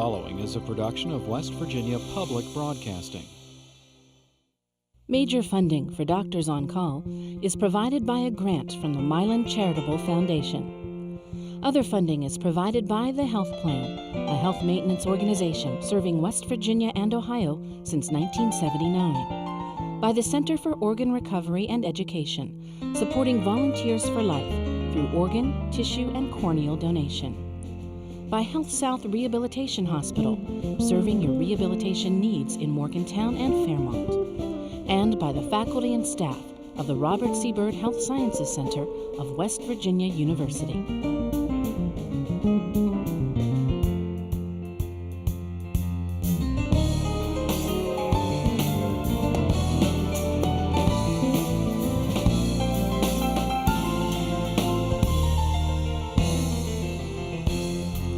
following is a production of West Virginia Public Broadcasting. Major funding for Doctors on Call is provided by a grant from the Milan Charitable Foundation. Other funding is provided by the Health Plan, a health maintenance organization serving West Virginia and Ohio since 1979. By the Center for Organ Recovery and Education, supporting Volunteers for Life through organ, tissue, and corneal donation. By Health South Rehabilitation Hospital, serving your rehabilitation needs in Morgantown and Fairmont. And by the faculty and staff of the Robert C. Byrd Health Sciences Center of West Virginia University.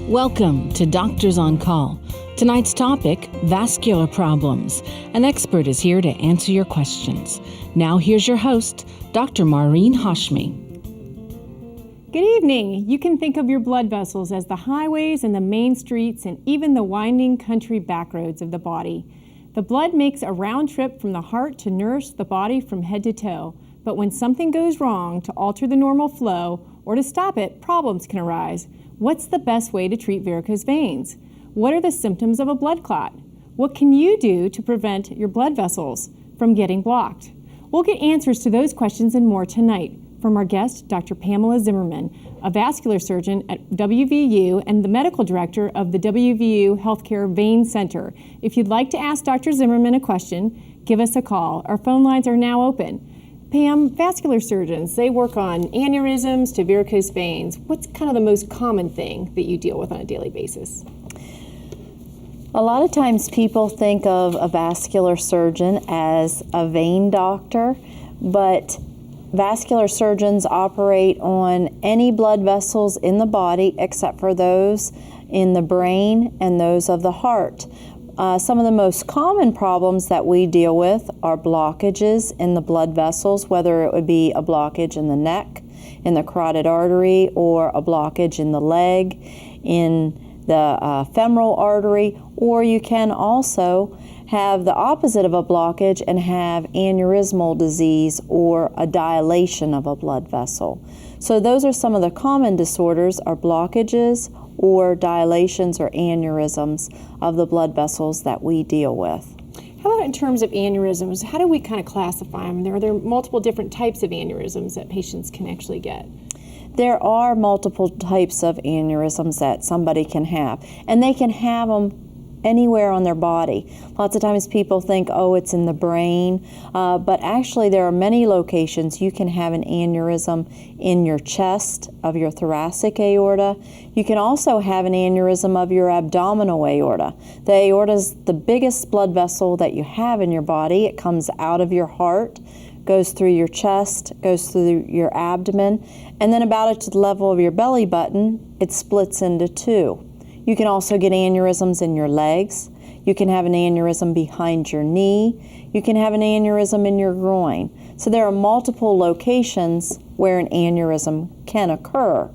Welcome to Doctors on Call. Tonight's topic, vascular problems. An expert is here to answer your questions. Now here's your host, Dr. Maureen Hashmi. Good evening. You can think of your blood vessels as the highways and the main streets and even the winding country backroads of the body. The blood makes a round trip from the heart to nourish the body from head to toe. But when something goes wrong to alter the normal flow or to stop it, problems can arise. What's the best way to treat varicose veins? What are the symptoms of a blood clot? What can you do to prevent your blood vessels from getting blocked? We'll get answers to those questions and more tonight from our guest, Dr. Pamela Zimmerman, a vascular surgeon at WVU and the medical director of the WVU Healthcare Vein Center. If you'd like to ask Dr. Zimmerman a question, give us a call. Our phone lines are now open. Pam, vascular surgeons, they work on aneurysms to varicose veins. What's kind of the most common thing that you deal with on a daily basis? A lot of times people think of a vascular surgeon as a vein doctor, but vascular surgeons operate on any blood vessels in the body except for those in the brain and those of the heart. Some of the most common problems that we deal with are blockages in the blood vessels, whether it would be a blockage in the neck, in the carotid artery, or a blockage in the leg, in the femoral artery, or you can also have the opposite of a blockage and have aneurysmal disease or a dilation of a blood vessel. So those are some of the common disorders, are blockages or dilations or aneurysms of the blood vessels that we deal with. How about in terms of aneurysms? How do we kind of classify them? Are there multiple different types of aneurysms that patients can actually get? There are multiple types of aneurysms that somebody can have, and they can have them anywhere on their body. Lots of times people think, oh, it's in the brain, but actually there are many locations. You can have an aneurysm in your chest of your thoracic aorta. You can also have an aneurysm of your abdominal aorta. The aorta is the biggest blood vessel that you have in your body. It comes out of your heart, goes through your chest, goes through your abdomen, and then about at the level of your belly button, it splits into two. You can also get aneurysms in your legs. You can have an aneurysm behind your knee. You can have an aneurysm in your groin. So there are multiple locations where an aneurysm can occur.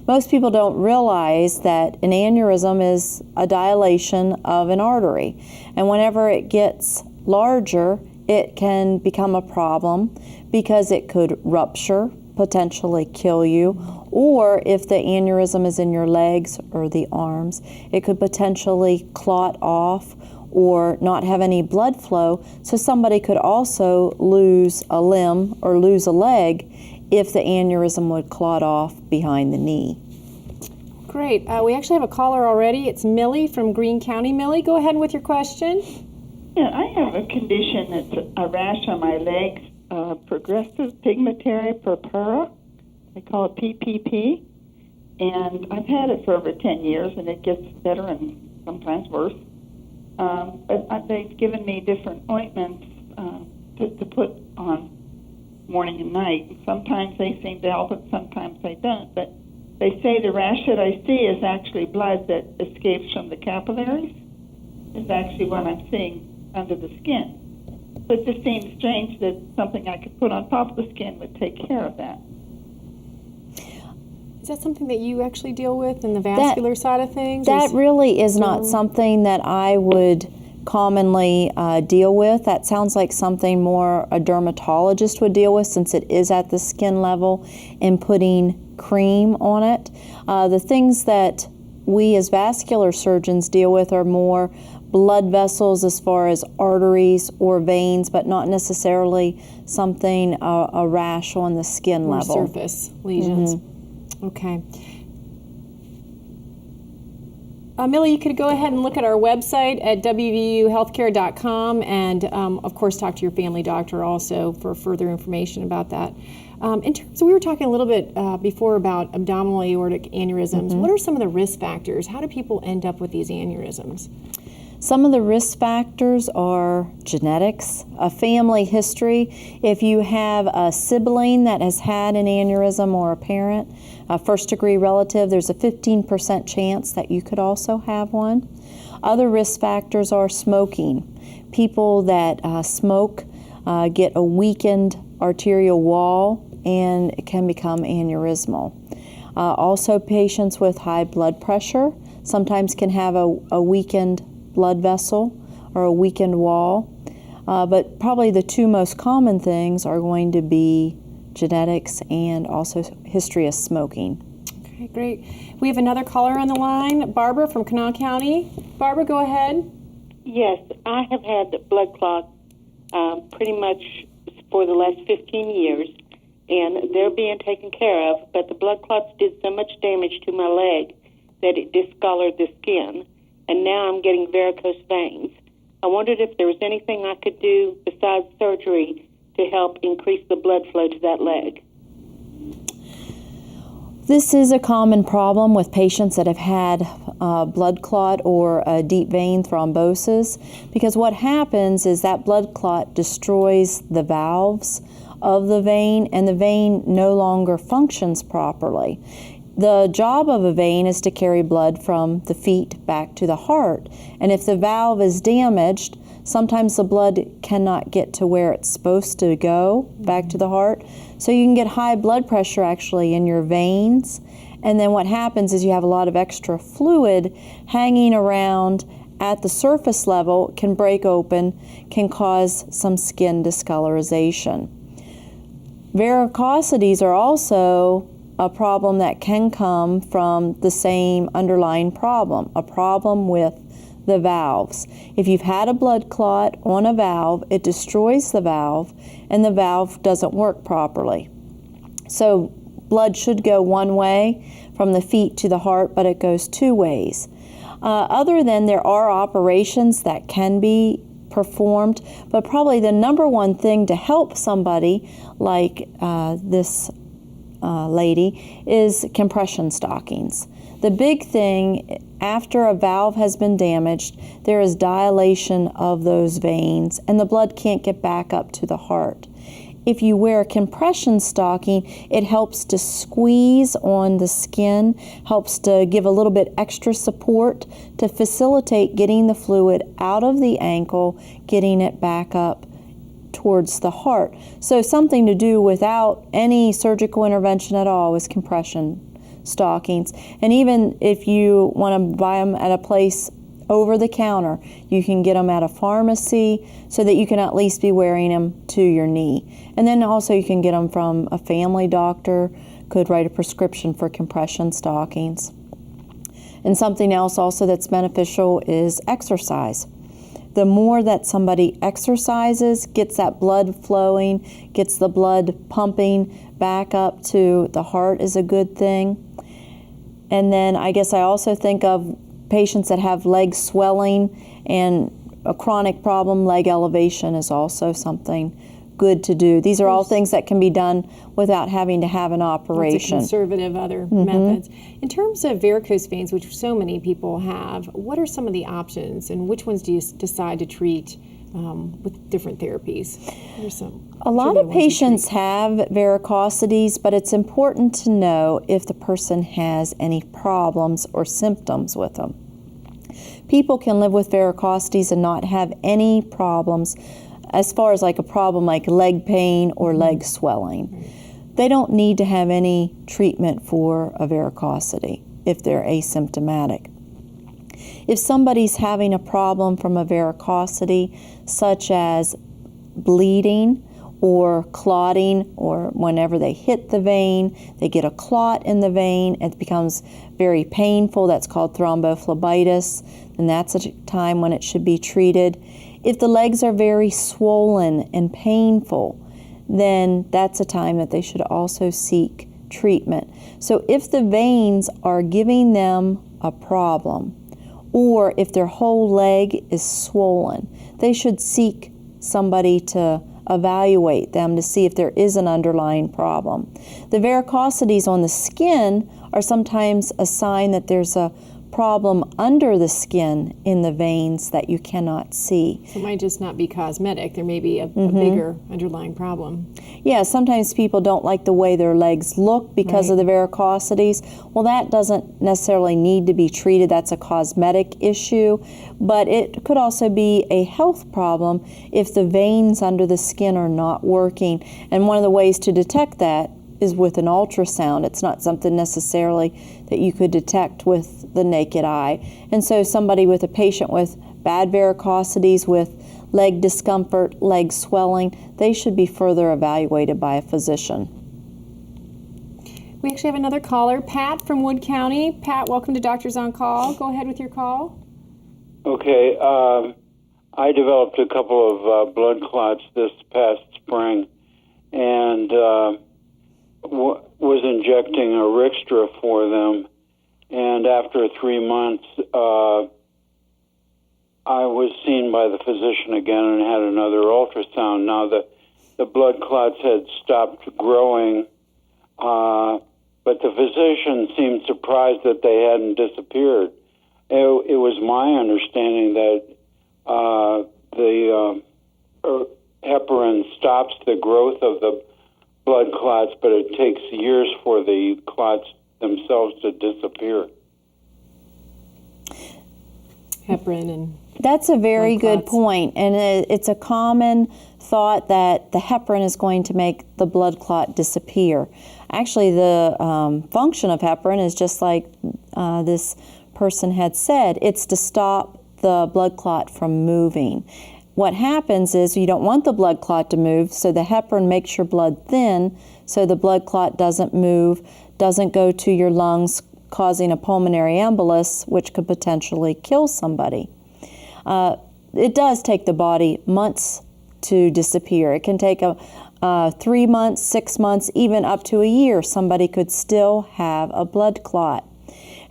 Most people don't realize that an aneurysm is a dilation of an artery. And whenever it gets larger, it can become a problem because it could rupture, potentially kill you, or if the aneurysm is in your legs or the arms, it could potentially clot off or not have any blood flow, so somebody could also lose a limb or lose a leg if the aneurysm would clot off behind the knee. Great. We actually have a caller already. It's Millie from Greene County. Millie, go ahead with your question. Yeah, I have a condition that's a rash on my legs. Progressive pigmentary purpura. They call it PPP. And I've had it for over 10 years, and it gets better and sometimes worse. But they've given me different ointments to put on morning and night. Sometimes they seem to help it, sometimes they don't. But they say the rash that I see is actually blood that escapes from the capillaries. Is actually what I'm seeing under the skin. But it just seems strange that something I could put on top of the skin would take care of that. Is that something that you actually deal with in the vascular side of things? That really is not something that I would commonly deal with. That sounds like something more a dermatologist would deal with, since it is at the skin level and putting cream on it. The things that we as vascular surgeons deal with are more blood vessels as far as arteries or veins, but not necessarily something, a rash on the skin More level. surface lesions. Okay. Millie, you could go ahead and look at our website at wvuhealthcare.com and, of course, talk to your family doctor also for further information about that. In terms, we were talking a little bit before about abdominal aortic aneurysms. What are some of the risk factors? How do people end up with these aneurysms? Some of the risk factors are genetics, a family history. If you have a sibling that has had an aneurysm or a parent, a first-degree relative, there's a 15% chance that you could also have one. Other risk factors are smoking. People that smoke get a weakened arterial wall and it can become aneurysmal. Also, patients with high blood pressure sometimes can have a weakened blood vessel or a weakened wall. But probably the two most common things are going to be genetics and also history of smoking. Okay, great. We have another caller on the line, Barbara from Kanawha County. Barbara, go ahead. Yes, I have had blood clots pretty much for the last 15 years, and they're being taken care of, but the blood clots did so much damage to my leg that it discolored the skin, and now I'm getting varicose veins. I wondered if there was anything I could do besides surgery to help increase the blood flow to that leg. This is a common problem with patients that have had blood clot or a deep vein thrombosis, because what happens is that blood clot destroys the valves of the vein and the vein no longer functions properly. The job of a vein is to carry blood from the feet back to the heart, and if the valve is damaged, sometimes the blood cannot get to where it's supposed to go, back to the heart. So you can get high blood pressure actually in your veins, and then what happens is you have a lot of extra fluid hanging around at the surface level, can break open, can cause some skin discolorization. Varicosities are also a problem that can come from the same underlying problem, a problem with the valves. If you've had a blood clot on a valve, it destroys the valve and the valve doesn't work properly. So blood should go one way from the feet to the heart, but it goes two ways. Other than there are operations that can be performed, but probably the number one thing to help somebody like this lady is compression stockings. The big thing, after a valve has been damaged, there is dilation of those veins and the blood can't get back up to the heart. If you wear a compression stocking, it helps to squeeze on the skin, helps to give a little bit extra support to facilitate getting the fluid out of the ankle, getting it back up towards the heart. So something to do without any surgical intervention at all is compression stockings. And even if you want to buy them at a place over the counter, you can get them at a pharmacy so that you can at least be wearing them to your knee. And then also you can get them from a family doctor, could write a prescription for compression stockings. And something else also that's beneficial is exercise. The more that somebody exercises, gets that blood flowing, gets the blood pumping back up to the heart is a good thing. And then I guess I also think of patients that have leg swelling and a chronic problem, leg elevation is also something good to do. These are all things that can be done without having to have an operation. Lots of conservative other methods. In terms of varicose veins, which so many people have, what are some of the options and which ones do you decide to treat with different therapies? A lot of patients have varicosities, but it's important to know if the person has any problems or symptoms with them. People can live with varicosities and not have any problems as far as like a problem like leg pain or leg swelling. they don't need to have any treatment for a varicosity if they're asymptomatic. If somebody's having a problem from a varicosity, such as bleeding or clotting, or whenever they hit the vein, they get a clot in the vein, it becomes very painful, that's called thrombophlebitis, and that's a time when it should be treated. If the legs are very swollen and painful, then that's a time that they should also seek treatment. So if the veins are giving them a problem, or if their whole leg is swollen, they should seek somebody to evaluate them to see if there is an underlying problem. The varicosities on the skin are sometimes a sign that there's a problem under the skin in the veins that you cannot see. So it might just not be cosmetic. There may be a bigger underlying problem. Yeah, sometimes people don't like the way their legs look because of the varicosities. Well, that doesn't necessarily need to be treated. That's a cosmetic issue. But it could also be a health problem if the veins under the skin are not working. And one of the ways to detect that is with an ultrasound. It's not something necessarily that you could detect with the naked eye. And so somebody with a patient with bad varicosities, with leg discomfort, leg swelling, they should be further evaluated by a physician. We actually have another caller, Pat from Wood County. Pat, welcome to Doctors on Call. Go ahead with your call. Okay, I developed a couple of blood clots this past spring, and was injecting a Rixtra for them, and after 3 months, I was seen by the physician again and had another ultrasound. Now the blood clots had stopped growing, but the physician seemed surprised that they hadn't disappeared. It was my understanding that the heparin stops the growth of the blood clots, but it takes years for the clots themselves to disappear. Heparin and that's a very good point, and it's a common thought that the heparin is going to make the blood clot disappear. Actually, the function of heparin is just like this person had said. It's to stop the blood clot from moving. What happens is you don't want the blood clot to move, so the heparin makes your blood thin so the blood clot doesn't move, doesn't go to your lungs, causing a pulmonary embolus, which could potentially kill somebody. It does take the body months to disappear. It can take 3 months, 6 months, even up to a year. Somebody could still have a blood clot.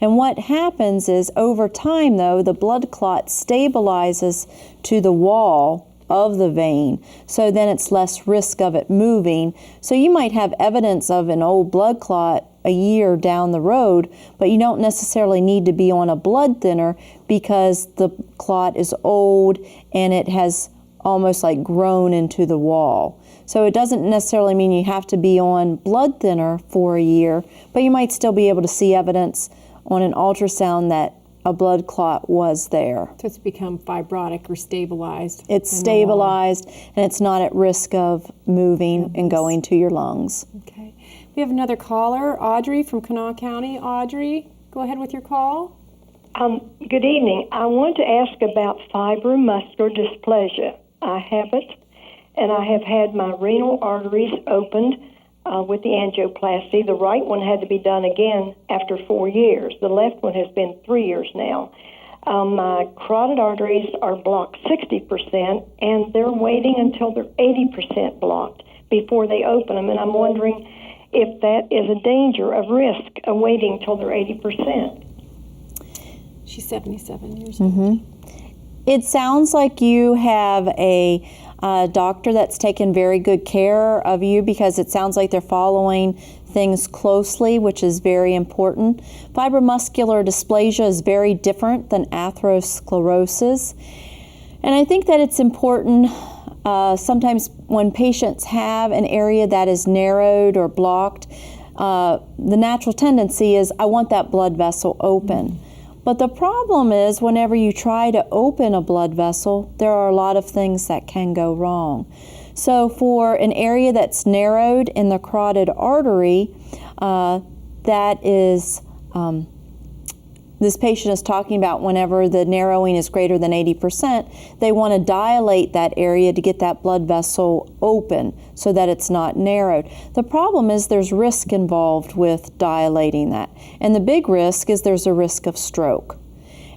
And what happens is over time, though, the blood clot stabilizes to the wall of the vein, so then it's less risk of it moving. So you might have evidence of an old blood clot a year down the road, but you don't necessarily need to be on a blood thinner because the clot is old and it has almost like grown into the wall. So it doesn't necessarily mean you have to be on blood thinner for a year, but you might still be able to see evidence on an ultrasound that a blood clot was there. So it's become fibrotic or stabilized. It's stabilized and it's not at risk of moving and going to your lungs. Okay. We have another caller, Audrey from Kanawha County. Audrey, go ahead with your call. Good evening. I want to ask about fibromuscular dysplasia. I have it, and I have had my renal arteries opened with the angioplasty. The right one had to be done again after 4 years. The left one has been 3 years now. My carotid arteries are blocked 60%, and they're waiting until they're 80% blocked before they open them. And I'm wondering if that is a danger, a risk of waiting till they're 80%. She's 77 years old. It sounds like you have a doctor that's taken very good care of you, because it sounds like they're following things closely, which is very important. Fibromuscular dysplasia is very different than atherosclerosis. And I think that it's important sometimes when patients have an area that is narrowed or blocked, the natural tendency is, I want that blood vessel open. But the problem is, whenever you try to open a blood vessel, there are a lot of things that can go wrong. So for an area that's narrowed in the carotid artery, that is, this patient is talking about whenever the narrowing is greater than 80%, they want to dilate that area to get that blood vessel open so that it's not narrowed. The problem is there's risk involved with dilating that. And the big risk is there's a risk of stroke.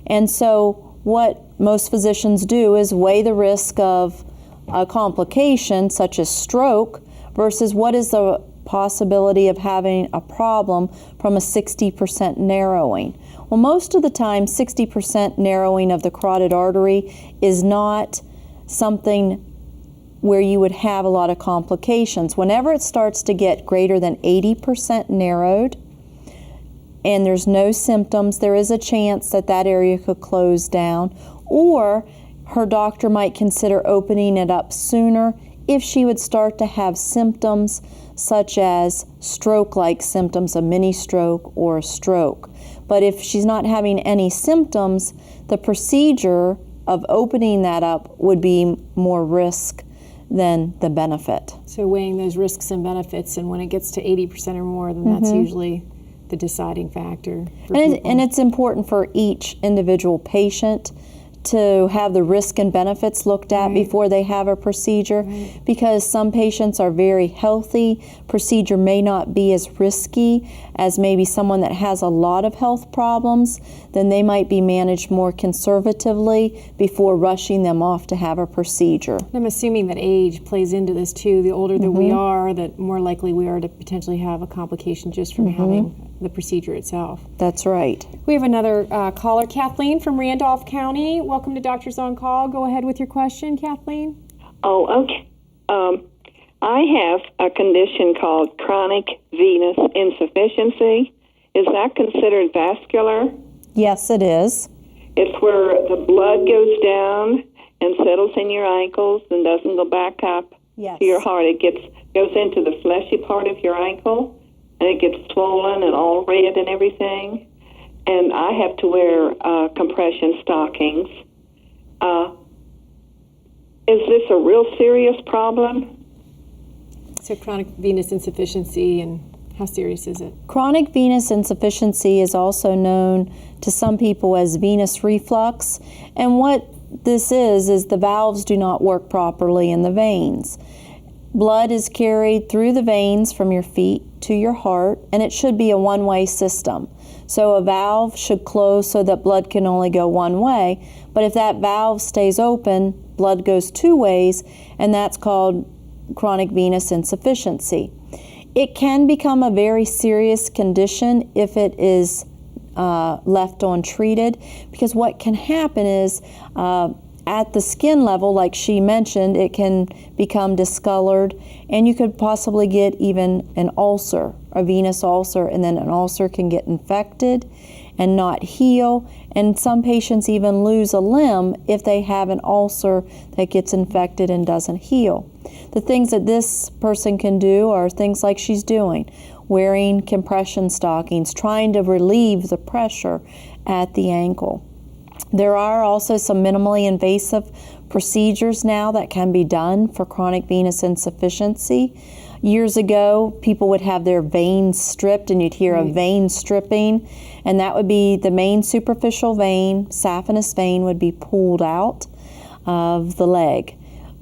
And so what most physicians do is weigh the risk of a complication such as stroke versus what is the possibility of having a problem from a 60% narrowing. Well, most of the time, 60% narrowing of the carotid artery is not something where you would have a lot of complications. Whenever it starts to get greater than 80% narrowed and there's no symptoms, there is a chance that that area could close down, or her doctor might consider opening it up sooner if she would start to have symptoms such as stroke-like symptoms, a mini stroke or a stroke. But if she's not having any symptoms, the procedure of opening that up would be more risk than the benefit. So weighing those risks and benefits, and when it gets to 80% or more, then that's usually the deciding factor for people. And it's important for each individual patient to have the risk and benefits looked at before they have a procedure, because some patients are very healthy. Procedure may not be as risky as maybe someone that has a lot of health problems. Then they might be managed more conservatively before rushing them off to have a procedure. I'm assuming that age plays into this too. The older that we are, the more likely we are to potentially have a complication just from having the procedure itself. That's right. We have another caller, Kathleen from Randolph County. Welcome to Doctors on Call. Go ahead with your question, Kathleen. Oh, okay. I have a condition called chronic venous insufficiency. Is that considered vascular? Yes, it is. It's where the blood goes down and settles in your ankles and doesn't go back up to your heart. It goes into the fleshy part of your ankle, and it gets swollen and all red and everything. And I have to wear compression stockings. Is this a real serious problem? So chronic venous insufficiency, and how serious is it? Chronic venous insufficiency is also known to some people as venous reflux. And what this is the valves do not work properly in the veins. Blood is carried through the veins from your feet to your heart, and it should be a one-way system. So a valve should close so that blood can only go one way, but if that valve stays open, blood goes two ways, and that's called chronic venous insufficiency. It can become a very serious condition if it is left untreated, because what can happen is at the skin level, like she mentioned, it can become discolored, and you could possibly get even an ulcer, a venous ulcer, and then an ulcer can get infected and not heal. And some patients even lose a limb if they have an ulcer that gets infected and doesn't heal. The things that this person can do are things like she's doing, wearing compression stockings, trying to relieve the pressure at the ankle. There are also some minimally invasive procedures now that can be done for chronic venous insufficiency. Years ago, people would have their veins stripped, and you'd hear a vein stripping, and that would be the main superficial vein, saphenous vein, would be pulled out of the leg.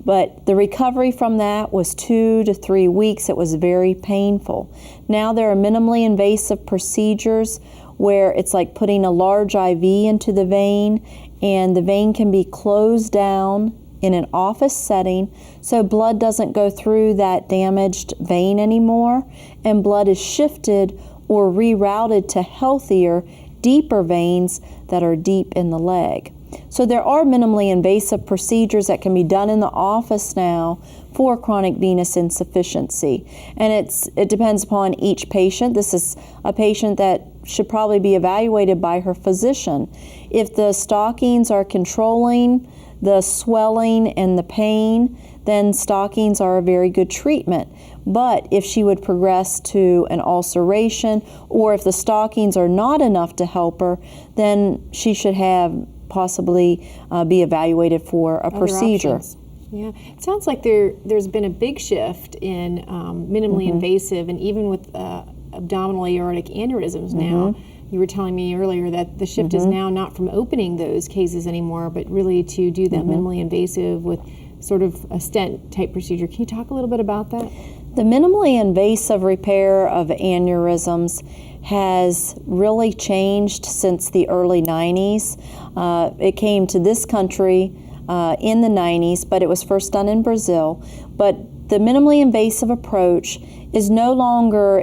But the recovery from that was 2 to 3 weeks. It was very painful. Now there are minimally invasive procedures where it's like putting a large IV into the vein, and the vein can be closed down in an office setting so blood doesn't go through that damaged vein anymore, and blood is shifted or rerouted to healthier, deeper veins that are deep in the leg. So there are minimally invasive procedures that can be done in the office now for chronic venous insufficiency. And it depends upon each patient. This is a patient that should probably be evaluated by her physician. If the stockings are controlling the swelling and the pain, then stockings are a very good treatment. But if she would progress to an ulceration, or if the stockings are not enough to help her, then she should have possibly be evaluated for a procedure. Options. Yeah, it sounds like there's been a big shift in minimally invasive, and even with abdominal aortic aneurysms now. You were telling me earlier that the shift is now not from opening those cases anymore, but really to do that minimally invasive with sort of a stent type procedure. Can you talk a little bit about that? The minimally invasive repair of aneurysms has really changed since the early 90s. It came to this country in the 90s, but it was first done in Brazil. But the minimally invasive approach is no longer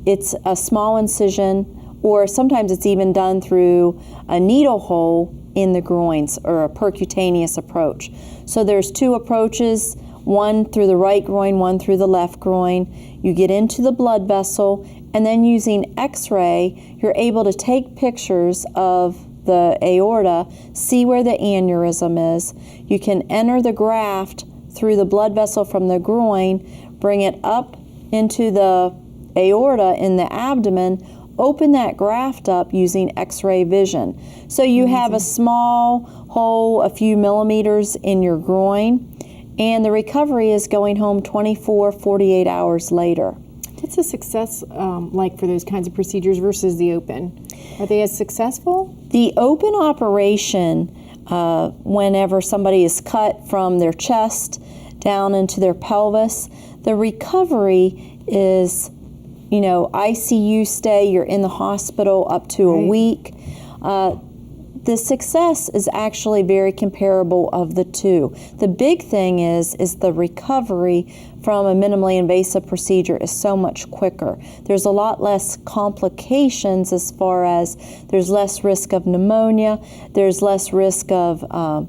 it's a small incision, or sometimes it's even done through a needle hole in the groins, or a percutaneous approach. So there's two approaches, one through the right groin, one through the left groin. You get into the blood vessel, and then using X-ray, you're able to take pictures of the aorta, see where the aneurysm is. You can enter the graft through the blood vessel from the groin, bring it up into the aorta in the abdomen, open that graft up using X-ray vision. So you have a small hole a few millimeters in your groin, and the recovery is going home 24, 48 hours later. What's the success like for those kinds of procedures versus the open? Are they as successful? The open operation, whenever somebody is cut from their chest down into their pelvis, the recovery is, ICU stay, you're in the hospital up to a week. The success is actually very comparable of the two. The big thing is the recovery from a minimally invasive procedure is so much quicker. There's a lot less complications as far as there's less risk of pneumonia, there's less risk of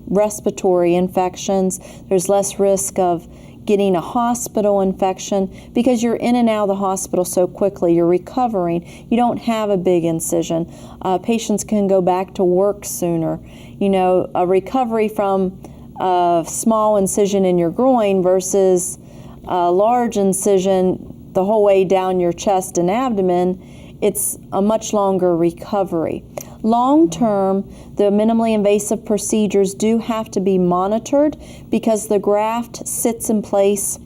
respiratory infections, there's less risk of getting a hospital infection, because you're in and out of the hospital so quickly, you're recovering, you don't have a big incision. Patients can go back to work sooner. A recovery from a small incision in your groin versus a large incision the whole way down your chest and abdomen, it's a much longer recovery. Long term, the minimally invasive procedures do have to be monitored because the graft sits in place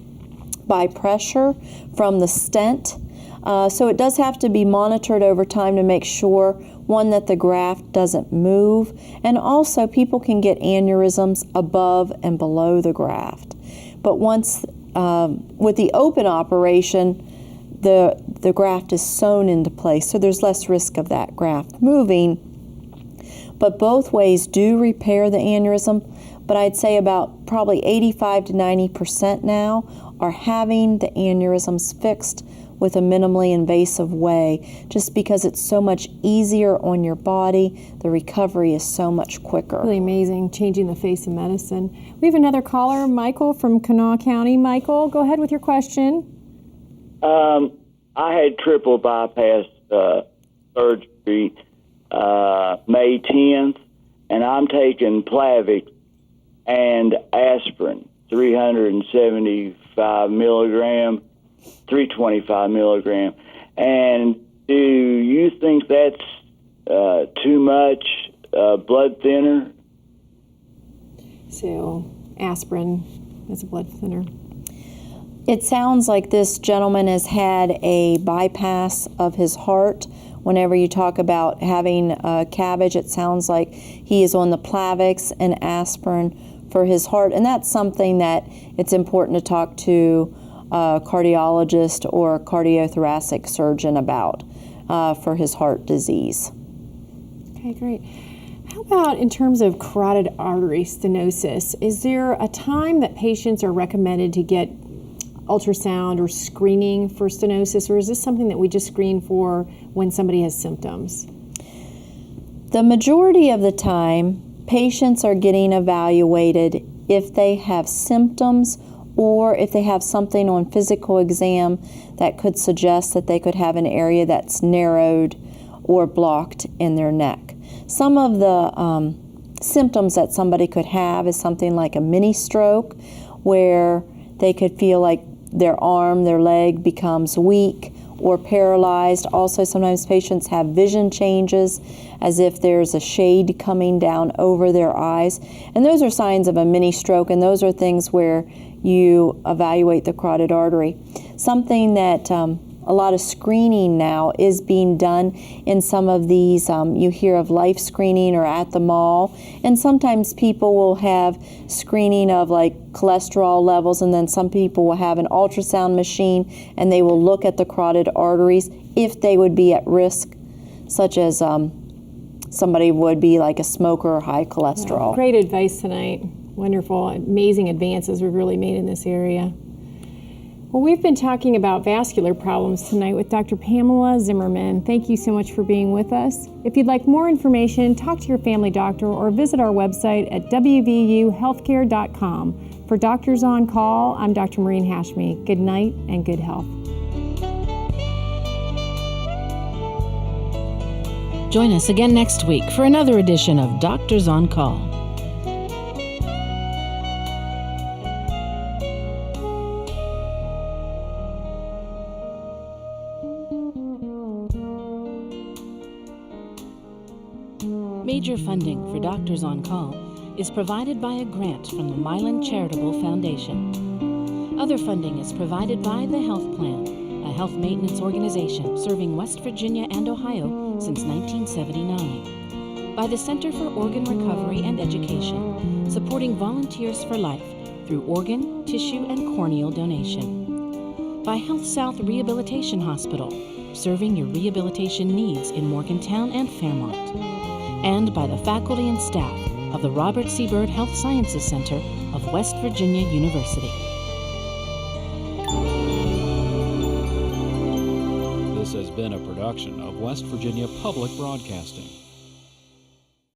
by pressure from the stent. So it does have to be monitored over time to make sure, one, that the graft doesn't move, and also people can get aneurysms above and below the graft. But once, with the open operation, the graft is sewn into place, so there's less risk of that graft moving. But both ways do repair the aneurysm, but I'd say about probably 85 to 90% now are having the aneurysms fixed with a minimally invasive way, just because it's so much easier on your body. The recovery is so much quicker. Really amazing, changing the face of medicine. We have another caller, Michael from Kanawha County. Michael, go ahead with your question. I had triple bypass surgery May 10th, and I'm taking Plavix and aspirin, 375 milligram, 325 milligram. And do you think that's too much blood thinner? So aspirin as a blood thinner. It sounds like this gentleman has had a bypass of his heart. Whenever you talk about having CABG, it sounds like he is on the Plavix and aspirin for his heart. And that's something that it's important to talk to a cardiologist or a cardiothoracic surgeon about for his heart disease. Okay, great. How about in terms of carotid artery stenosis? Is there a time that patients are recommended to get ultrasound or screening for stenosis, or is this something that we just screen for when somebody has symptoms? The majority of the time, patients are getting evaluated if they have symptoms or if they have something on physical exam that could suggest that they could have an area that's narrowed or blocked in their neck. Some of the symptoms that somebody could have is something like a mini stroke, where they could feel like their arm, their leg becomes weak, or paralyzed. Also, sometimes patients have vision changes, as if there's a shade coming down over their eyes. And those are signs of a mini stroke, and those are things where you evaluate the carotid artery. Something that a lot of screening now is being done in some of these, you hear of life screening or at the mall, and sometimes people will have screening of like cholesterol levels, and then some people will have an ultrasound machine and they will look at the carotid arteries if they would be at risk, such as somebody would be like a smoker or high cholesterol. Wow, great advice tonight. Wonderful, amazing advances we've really made in this area. Well, we've been talking about vascular problems tonight with Dr. Pamela Zimmerman. Thank you so much for being with us. If you'd like more information, talk to your family doctor or visit our website at wvuhealthcare.com. For Doctors on Call, I'm Dr. Maureen Hashmi. Good night and good health. Join us again next week for another edition of Doctors on Call. Major funding for Doctors on Call is provided by a grant from the Milan Charitable Foundation. Other funding is provided by the Health Plan, a health maintenance organization serving West Virginia and Ohio since 1979. By the Center for Organ Recovery and Education, supporting Volunteers for Life through organ, tissue, and corneal donation. By Health South Rehabilitation Hospital, serving your rehabilitation needs in Morgantown and Fairmont. And by the faculty and staff of the Robert C. Byrd Health Sciences Center of West Virginia University. This has been a production of West Virginia Public Broadcasting.